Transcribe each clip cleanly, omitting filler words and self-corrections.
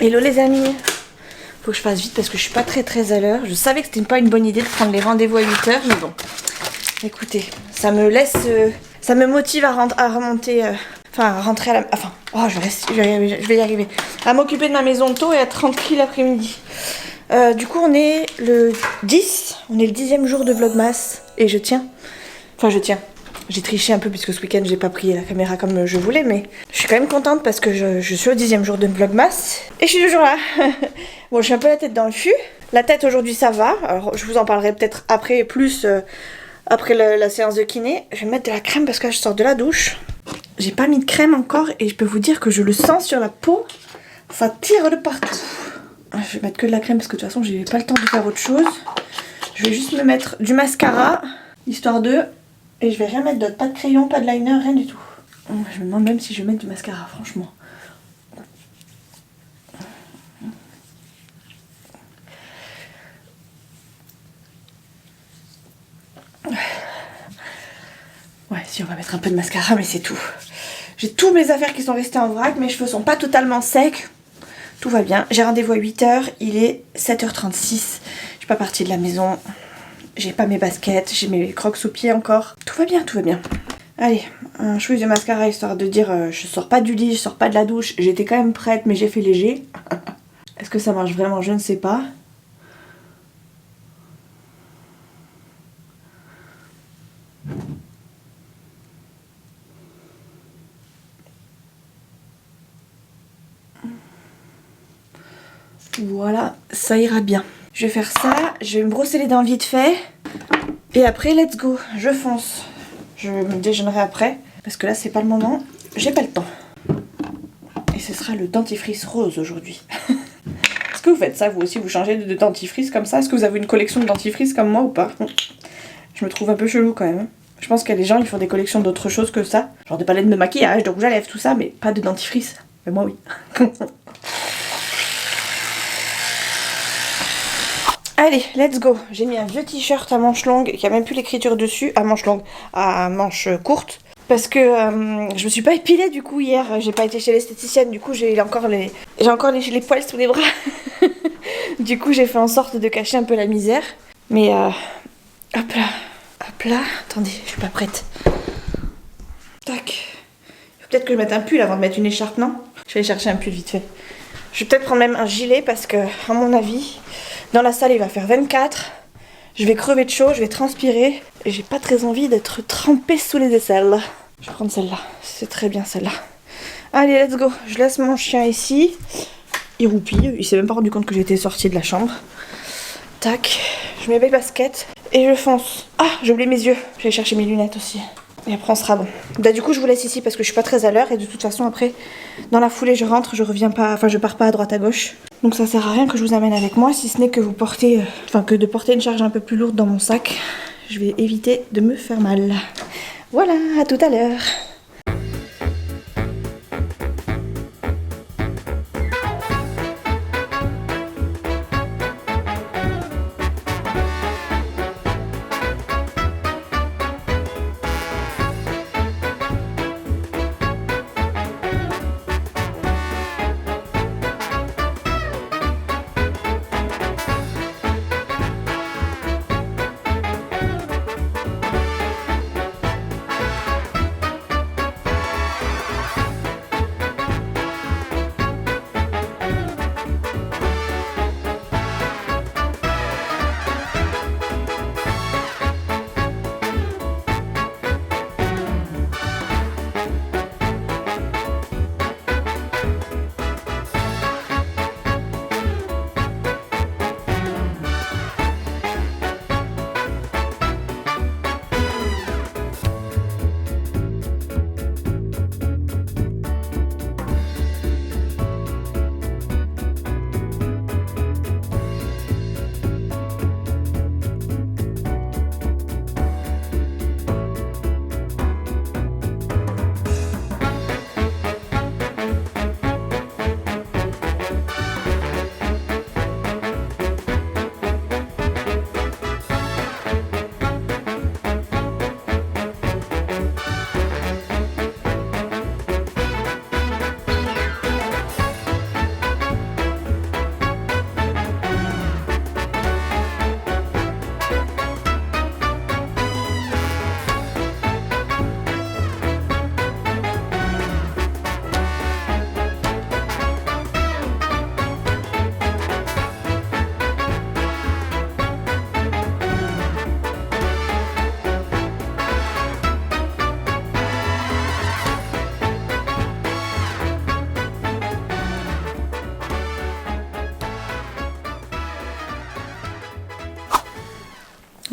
Hello les amis. Faut que je fasse vite parce que je suis pas très à l'heure. Je savais que c'était pas une bonne idée de prendre les rendez-vous à 8h, mais bon. Écoutez, ça me laisse... ça me motive à remonter... Enfin, à rentrer à la... Enfin, oh, je vais y arriver. À m'occuper de ma maison tôt et à être tranquille l'après-midi. Du coup, on est le 10. On est le 10e jour de Vlogmas. Et je tiens. Enfin, je tiens. J'ai triché un peu puisque ce week-end, j'ai pas pris la caméra comme je voulais. Mais je suis quand même contente parce que je suis au 10e jour de Vlogmas. Et je suis toujours là. Bon, je suis un peu la tête dans le fût. La tête, aujourd'hui, ça va. Alors, je vous en parlerai peut-être après, plus... après la séance de kiné. Je vais mettre de la crème parce que là, je sors de la douche. J'ai pas mis de crème encore et je peux vous dire que je le sens sur la peau. Ça tire de partout. Je vais mettre que de la crème parce que de toute façon j'ai pas le temps de faire autre chose. Je vais juste me mettre du mascara, histoire de... Et je vais rien mettre d'autre. Pas de crayon, pas de liner, rien du tout. Je me demande même si je vais mettre du mascara, franchement. Ouais, si on va mettre un peu de mascara, mais c'est tout. J'ai tous mes affaires qui sont restées en vrac, mes cheveux sont pas totalement secs. Tout va bien. J'ai rendez-vous à 8h, il est 7h36. Je suis pas partie de la maison. J'ai pas mes baskets, j'ai mes crocs sous pieds encore. Tout va bien, tout va bien. Allez, un chouïa de mascara histoire de dire je sors pas du lit, je sors pas de la douche. J'étais quand même prête, mais j'ai fait léger. Est-ce que ça marche vraiment? Je ne sais pas. Voilà, ça ira bien. Je vais faire ça, je vais me brosser les dents vite fait. Et après, let's go, je fonce. Je me déjeunerai après, parce que là, c'est pas le moment. J'ai pas le temps. Et ce sera le dentifrice rose aujourd'hui. Est-ce que vous faites ça, vous aussi, vous changez de dentifrice comme ça? Est-ce que vous avez une collection de dentifrice comme moi ou pas? Je me trouve un peu chelou quand même. Je pense qu'il y a des gens qui font des collections d'autres choses que ça. Genre des palettes de maquillage, de rouge à lèvres, tout ça, mais pas de dentifrice. Mais moi, oui. Allez, let's go. J'ai mis un vieux t-shirt à manches longues qui a même plus l'écriture dessus, à manches longues, à manches courtes. Parce que je me suis pas épilée du coup hier, j'ai pas été chez l'esthéticienne, du coup j'ai encore les poils sous les bras. Du coup j'ai fait en sorte de cacher un peu la misère. Mais hop là, attendez, je suis pas prête. Tac. Il faut peut-être que je mette un pull avant de mettre une écharpe, non? Je vais aller chercher un pull vite fait. Je vais peut-être prendre même un gilet parce que, à mon avis, dans la salle il va faire 24. Je vais crever de chaud, je vais transpirer. Et j'ai pas très envie d'être trempée sous les aisselles. Je vais prendre celle-là. C'est très bien celle-là. Allez, let's go. Je laisse mon chien ici. Il roupille. Il s'est même pas rendu compte que j'étais sortie de la chambre. Tac. Je mets mes baskets. Et je fonce. Ah, j'ai oublié mes yeux. Je vais chercher mes lunettes aussi. Et après on sera bon. Bah, du coup je vous laisse ici parce que je suis pas très à l'heure. Et de toute façon après, dans la foulée je rentre. Je reviens pas, enfin je pars pas à droite à gauche. Donc ça sert à rien que je vous amène avec moi. Si ce n'est que vous portez, que de porter une charge un peu plus lourde dans mon sac. Je vais éviter de me faire mal. Voilà, à tout à l'heure.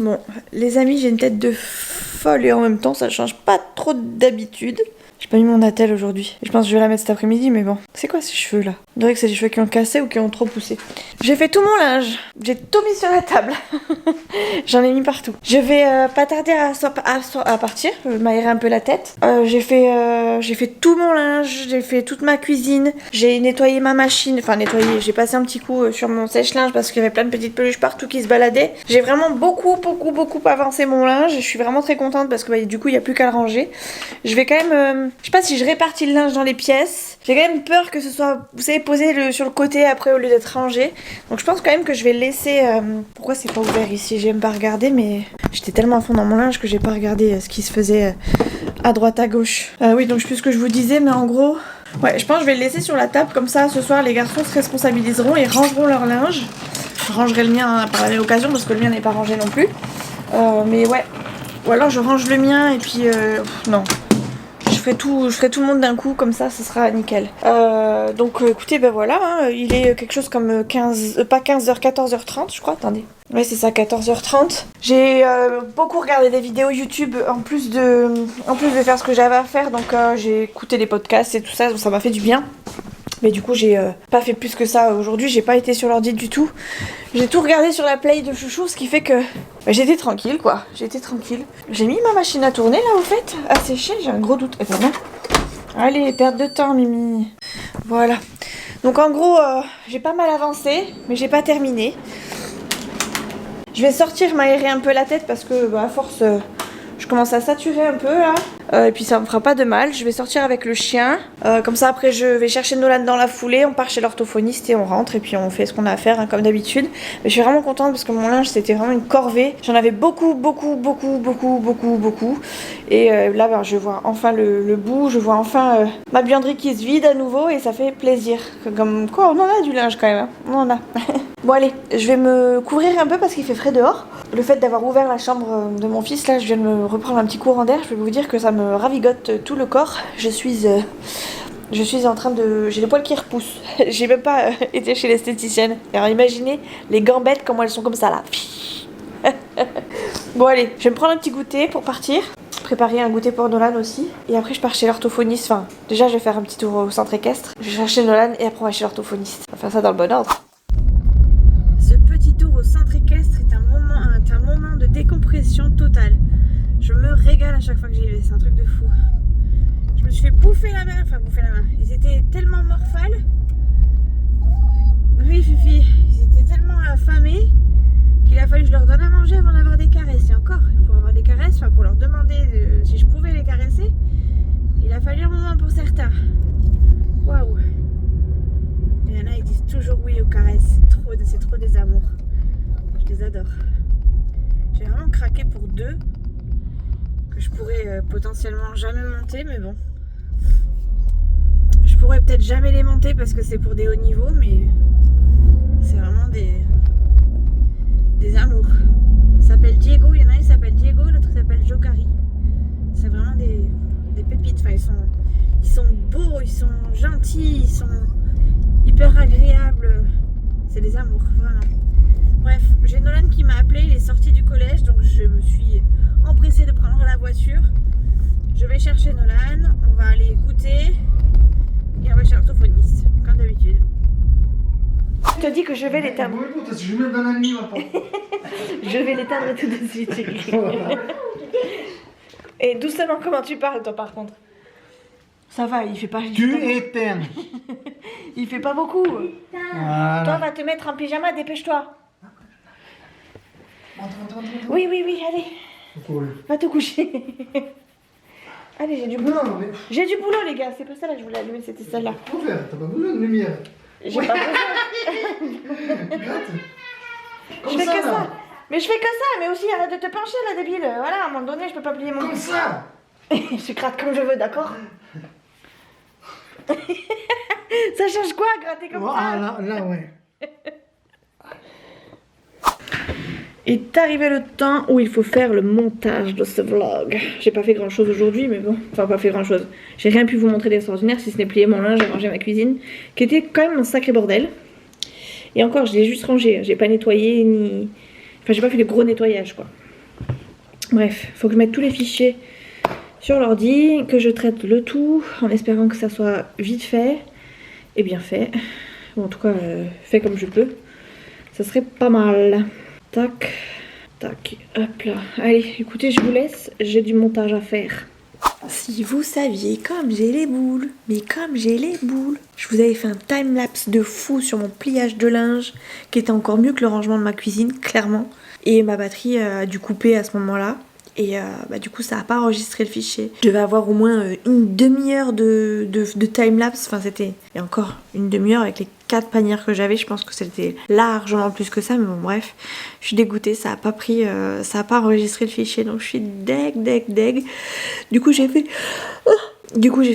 Bon, les amis, j'ai une tête de folle et en même temps, ça change pas trop d'habitude. J'ai pas mis mon attelle aujourd'hui. Je pense que je vais la mettre cet après-midi, mais bon. C'est quoi ces cheveux là? On dirait que c'est des cheveux qui ont cassé ou qui ont trop poussé. J'ai fait tout mon linge. J'ai tout mis sur la table. J'en ai mis partout. Je vais pas tarder à partir, m'aérer un peu la tête. J'ai fait tout mon linge, j'ai fait toute ma cuisine. J'ai nettoyé ma machine. Enfin, nettoyé. J'ai passé un petit coup sur mon sèche-linge parce qu'il y avait plein de petites peluches partout qui se baladaient. J'ai vraiment beaucoup avancé mon linge. Je suis vraiment très contente parce que du coup, il n'y a plus qu'à le ranger. Je vais quand même... je sais pas si je répartis le linge dans les pièces. J'ai quand même peur que ce soit, vous savez, posé sur le côté après au lieu d'être rangé. Donc je pense quand même que je vais le laisser... Pourquoi c'est pas ouvert ici? J'aime pas regarder, mais j'étais tellement à fond dans mon linge que j'ai pas regardé ce qui se faisait à droite à gauche. Oui, donc je sais plus ce que je vous disais, mais en gros... Ouais, je pense que je vais le laisser sur la table. Comme ça, ce soir, les garçons se responsabiliseront et rangeront leur linge. Je rangerai le mien par la même occasion parce que le mien n'est pas rangé non plus. Mais ouais. Ou alors je range le mien et puis... non. Je ferai tout le monde d'un coup, comme ça, ce sera nickel. Donc écoutez, ben voilà, hein, il est quelque chose comme 14h30, je crois, attendez. Ouais, c'est ça, 14h30. J'ai beaucoup regardé des vidéos YouTube en plus de faire ce que j'avais à faire, donc j'ai écouté des podcasts et tout ça, donc ça m'a fait du bien. Mais du coup, j'ai pas fait plus que ça aujourd'hui, j'ai pas été sur l'ordi du tout. J'ai tout regardé sur la play de Chouchou, ce qui fait que j'étais tranquille, quoi. J'étais tranquille. J'ai mis ma machine à tourner, là, au fait, à sécher, j'ai un gros doute. Attends, non. Allez, perte de temps, Mimi. Voilà. Donc, en gros, j'ai pas mal avancé, mais j'ai pas terminé. Je vais sortir, m'aérer un peu la tête, parce que, à force... je commence à saturer un peu là, et puis ça me fera pas de mal. Je vais sortir avec le chien, comme ça après je vais chercher Nolan dans la foulée, on part chez l'orthophoniste et on rentre et puis on fait ce qu'on a à faire hein, comme d'habitude. Mais je suis vraiment contente parce que mon linge c'était vraiment une corvée. J'en avais beaucoup. Et là je vois enfin le bout, je vois enfin ma buanderie qui se vide à nouveau et ça fait plaisir. Comme quoi on en a du linge quand même, hein. On en a. Bon allez, je vais me couvrir un peu parce qu'il fait frais dehors. Le fait d'avoir ouvert la chambre de mon fils, là je viens de me reprendre un petit courant d'air, je peux vous dire que ça me ravigote tout le corps. Je suis en train de... J'ai les poils qui repoussent. J'ai même pas été chez l'esthéticienne. Alors imaginez les gambettes comment elles sont comme ça là. Bon allez, je vais me prendre un petit goûter pour partir. Préparer un goûter pour Nolan aussi. Et après je pars chez l'orthophoniste. Enfin, déjà je vais faire un petit tour au centre équestre. Je vais chercher Nolan et après on va chez l'orthophoniste. On va faire ça dans le bon ordre. Ce petit tour au centre équestre est un moment de décompression totale. Je me régale à chaque fois que j'y vais, c'est un truc de fou. Je me suis fait bouffer la main. Ils étaient tellement morphales. Oui, Fifi, ils étaient tellement affamés qu'il a fallu que je leur donne à manger avant d'avoir des caresses. Et encore, pour avoir des caresses, pour leur demander si je pouvais les caresser, il a fallu un moment pour certains. Waouh! Il y en a, ils disent toujours oui aux caresses. C'est trop des amours. Je les adore. J'ai vraiment craqué pour deux que je pourrais potentiellement jamais monter, mais bon. Je pourrais peut-être jamais les monter parce que c'est pour des hauts niveaux, mais c'est vraiment des amours. Il s'appelle Diego, il y en a un qui s'appelle Diego, l'autre qui s'appelle Jokari. C'est vraiment des pépites. Enfin, ils sont beaux, ils sont gentils, ils sont hyper agréables. C'est des amours, vraiment. Bref, j'ai Nolan qui m'a appelé, il est sorti du collège, donc je me suis empressée de prendre la voiture. Je vais chercher Nolan, on va aller écouter et on va chez l'orthophoniste, comme d'habitude. Je te dis que je vais l'éteindre. Je vais l'éteindre tout de suite. Et doucement, comment tu parles, toi, par contre? Ça va, il fait pas... Tu éteins. Il fait pas beaucoup. Voilà. Toi, va te mettre en pyjama, dépêche-toi. Oui, allez. Va te coucher. Allez, j'ai du boulot. Non, mais... J'ai du boulot, les gars. C'est pas ça là, je voulais allumer, c'était celle-là. Faut faire, t'as pas besoin de lumière. J'ai pas besoin. Je fais que ça. Mais je fais que ça, mais aussi arrête de te pencher là, débile. Voilà, à un moment donné, je peux pas plier mon... Comme ça. Je gratte comme je veux, d'accord? Ça change quoi, gratter comme ça? Ah, là, ouais. Est arrivé le temps où il faut faire le montage de ce vlog. J'ai pas fait grand chose aujourd'hui, mais bon, enfin pas fait grand chose. J'ai rien pu vous montrer d'extraordinaire si ce n'est plier mon linge et ranger ma cuisine, qui était quand même un sacré bordel. Et encore, je l'ai juste rangé, j'ai pas nettoyé ni... Enfin, j'ai pas fait de gros nettoyage quoi. Bref, faut que je mette tous les fichiers sur l'ordi, que je traite le tout en espérant que ça soit vite fait et bien fait. Ou en tout cas, fait comme je peux. Ça serait pas mal. Tac, tac, hop là. Allez, écoutez, je vous laisse, j'ai du montage à faire. Si vous saviez comme j'ai les boules, mais comme j'ai les boules. Je vous avais fait un time-lapse de fou sur mon pliage de linge, qui était encore mieux que le rangement de ma cuisine, clairement. Et ma batterie a dû couper à ce moment-là. Et du coup ça n'a pas enregistré le fichier. Je devais avoir au moins une demi-heure de time-lapse. Enfin c'était... Et encore une demi-heure avec les 4 panières que j'avais. Je pense que c'était largement plus que ça. Mais bon bref, je suis dégoûtée. Ça a pas enregistré le fichier. Donc je suis deg. Du coup j'ai fait...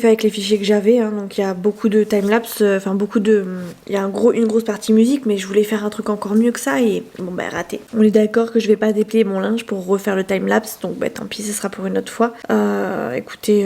avec les fichiers que j'avais, hein, donc il y a beaucoup de timelapse, il y a une grosse partie musique, mais je voulais faire un truc encore mieux que ça et bon bah raté. On est d'accord que je vais pas déplier mon linge pour refaire le timelapse, donc bah tant pis, ce sera pour une autre fois. Écoutez,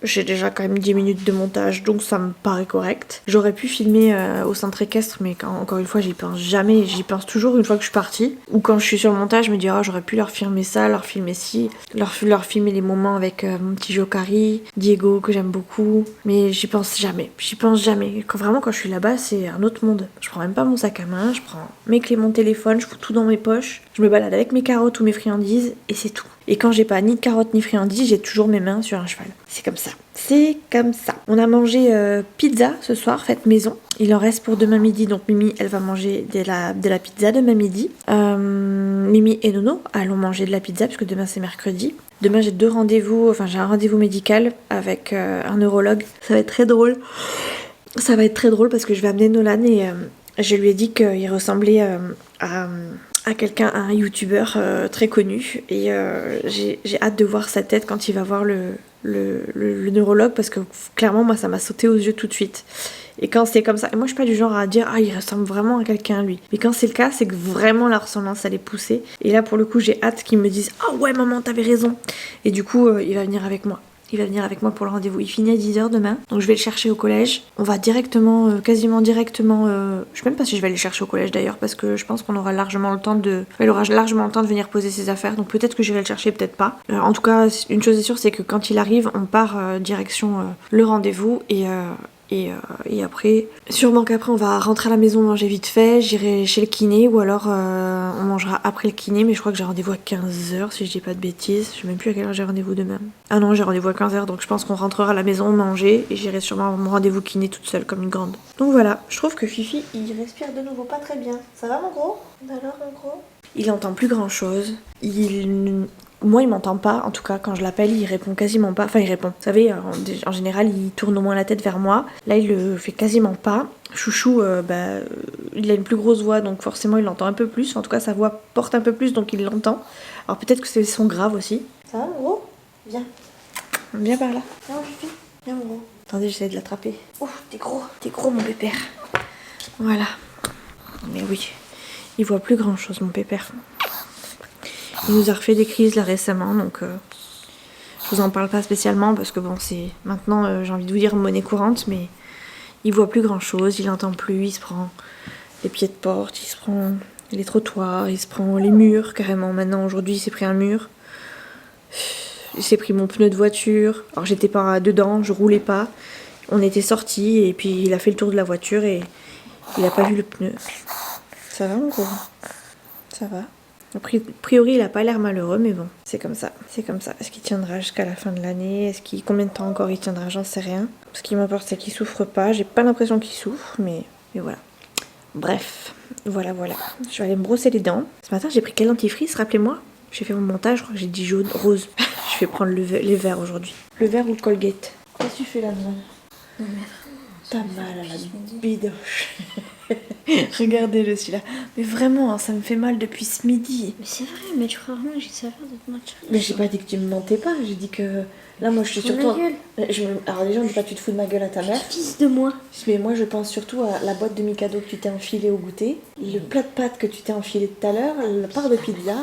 j'ai déjà quand même 10 minutes de montage, donc ça me paraît correct. J'aurais pu filmer au centre équestre, mais encore une fois, j'y pense jamais. J'y pense toujours une fois que je suis partie. Ou quand je suis sur le montage, je me dis, oh, j'aurais pu leur filmer ça, leur filmer ci, leur filmer les moments avec mon petit Jokari, Diego, que j'aime beaucoup. Mais j'y pense jamais. Quand je suis là-bas, c'est un autre monde. Je prends même pas mon sac à main, je prends mes clés, mon téléphone, je fous tout dans mes poches. Je me balade avec mes carottes ou mes friandises, et c'est tout. Et quand j'ai pas ni de carottes ni friandises, j'ai toujours mes mains sur un cheval. C'est comme ça. On a mangé pizza ce soir, faite maison. Il en reste pour demain midi, donc Mimi, elle va manger de la pizza demain midi. Mimi et Nono allons manger de la pizza, puisque demain c'est mercredi. Demain j'ai j'ai un rendez-vous médical avec un neurologue. Ça va être très drôle. Parce que je vais amener Nolan et je lui ai dit qu'il ressemblait à quelqu'un, à un youtubeur très connu, et j'ai hâte de voir sa tête quand il va voir le neurologue, parce que clairement moi ça m'a sauté aux yeux tout de suite. Et quand c'est comme ça, et moi je suis pas du genre à dire ah il ressemble vraiment à quelqu'un lui, mais quand c'est le cas, c'est que vraiment la ressemblance elle est poussée, et là pour le coup j'ai hâte qu'il me dise ah ouais maman t'avais raison, et du coup il va venir avec moi. Pour le rendez-vous. Il finit à 10h demain. Donc je vais le chercher au collège. On va quasiment directement... Je sais même pas si je vais aller le chercher au collège d'ailleurs, parce que je pense qu'on aura largement le temps de... Il aura largement le temps de venir poser ses affaires. Donc peut-être que j'irai le chercher, peut-être pas. En tout cas, une chose est sûre, c'est que quand il arrive, on part direction le rendez-vous. Et après, sûrement qu'après on va rentrer à la maison manger vite fait, j'irai chez le kiné, ou alors on mangera après le kiné, mais je crois que j'ai rendez-vous à 15h si je dis pas de bêtises. Je sais même plus à quelle heure j'ai rendez-vous demain. Ah non, j'ai rendez-vous à 15h, donc je pense qu'on rentrera à la maison manger et j'irai sûrement à mon rendez-vous kiné toute seule comme une grande. Donc voilà, je trouve que Fifi il respire de nouveau pas très bien. Ça va mon gros? Alors mon gros? Il entend plus grand chose. Moi, il m'entend pas, en tout cas, quand je l'appelle, il répond quasiment pas. Enfin, il répond. Vous savez, en général, il tourne au moins la tête vers moi. Là, il le fait quasiment pas. Chouchou, il a une plus grosse voix, donc forcément, il l'entend un peu plus. En tout cas, sa voix porte un peu plus, donc il l'entend. Alors peut-être que c'est le son grave aussi. Ça va, mon gros? Viens. Viens par là. Viens, Fifi. Viens, mon gros. Attendez, j'essaie de l'attraper. Oh, t'es gros, mon pépère. Voilà. Mais oui, il voit plus grand-chose, mon pépère. Il nous a refait des crises là récemment, donc je vous en parle pas spécialement parce que bon, c'est maintenant, j'ai envie de vous dire monnaie courante, mais il voit plus grand chose, il entend plus, il se prend les pieds de porte, il se prend les trottoirs, il se prend les murs carrément. Maintenant, aujourd'hui, il s'est pris un mur, il s'est pris mon pneu de voiture. Alors j'étais pas dedans, je roulais pas, on était sortis et puis il a fait le tour de la voiture et il a pas vu le pneu. Ça va mon gros? Ça va? A priori, il a pas l'air malheureux, mais bon, c'est comme ça. Est-ce qu'il tiendra jusqu'à la fin de l'année? Combien de temps encore il tiendra? J'en sais rien. Ce qui m'importe, c'est qu'il souffre pas. J'ai pas l'impression qu'il souffre, mais voilà. Bref, voilà. Je vais aller me brosser les dents. Ce matin, j'ai pris quel dentifrice? Rappelez-moi. J'ai fait mon montage, je crois que j'ai dit jaune, rose. Je vais prendre les verts aujourd'hui. Le vert ou le Colgate? Qu'est-ce que tu fais là, non, t'as mal à la bidoche. Regardez-le celui-là. Mais vraiment, hein, ça me fait mal depuis ce midi. Mais c'est vrai, mais tu crois vraiment que j'ai ça à faire de te mentir? Mais j'ai pas dit que tu me mentais pas, j'ai dit que... Là, moi, je suis surtout... Alors les gens disent pas tu te fous de ma gueule à ta mère. Fils de moi. Mais moi, je pense surtout à la boîte de Mikado que tu t'es enfilée au goûter, le plat de pâtes que tu t'es enfilé tout à l'heure, la part de pizza,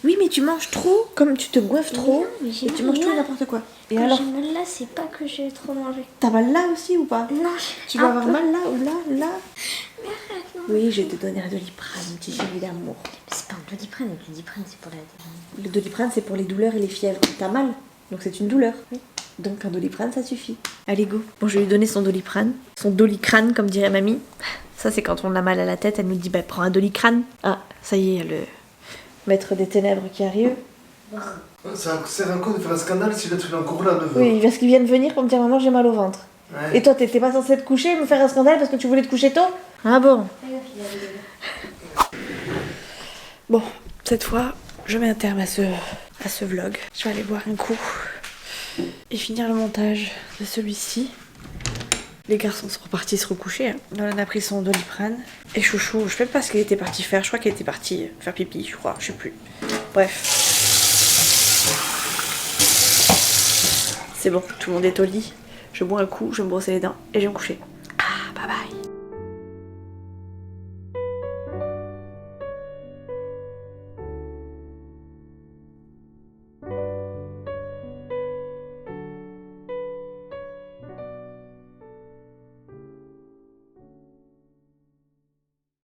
Oui, mais tu manges trop, comme tu te goiffes trop, non, mais j'ai et tu mal manges tout et là. n'importe quoi. Et Quand alors, j'ai mal là, c'est pas que j'ai trop mangé. t'as mal là aussi ou pas? Non, Tu dois un avoir peu. mal là ou là, là? Mais arrête, non. Oui, je vais te donner un Doliprane, mon petit chéri d'amour. Mais c'est pas un Doliprane, le Doliprane c'est pour la... Le Doliprane, c'est pour les douleurs et les fièvres. T'as mal, donc c'est une douleur. Donc un Doliprane, ça suffit. Allez, go. Bon, je vais lui donner son Doliprane. Son Dolicrane, comme dirait mamie. Ça, c'est quand on a mal à la tête, elle nous dit, bah, prends un Dolicrane. Ah, ça y est, le maître des ténèbres qui arrive. Ça sert à quoi de faire un scandale si l'être il est encore là, 9h? Oui, parce qu'il vient de venir pour me dire, maman, j'ai mal au ventre. Ouais. Et toi, t'étais pas censé te coucher et me faire un scandale parce que tu voulais te coucher tôt? Ah bon? Bon, cette fois, je mets un terme à ce vlog. Je vais aller boire un coup et finir le montage de celui-ci. Les garçons sont repartis se recoucher. Hein. Nolan a pris son Doliprane. Et Chouchou, je sais pas ce qu'il était parti faire. Je crois qu'il était parti faire pipi, je crois. Je sais plus. Bref. C'est bon, tout le monde est au lit. Je bois un coup, je vais me brosser les dents et je vais me coucher. Ah, bye bye.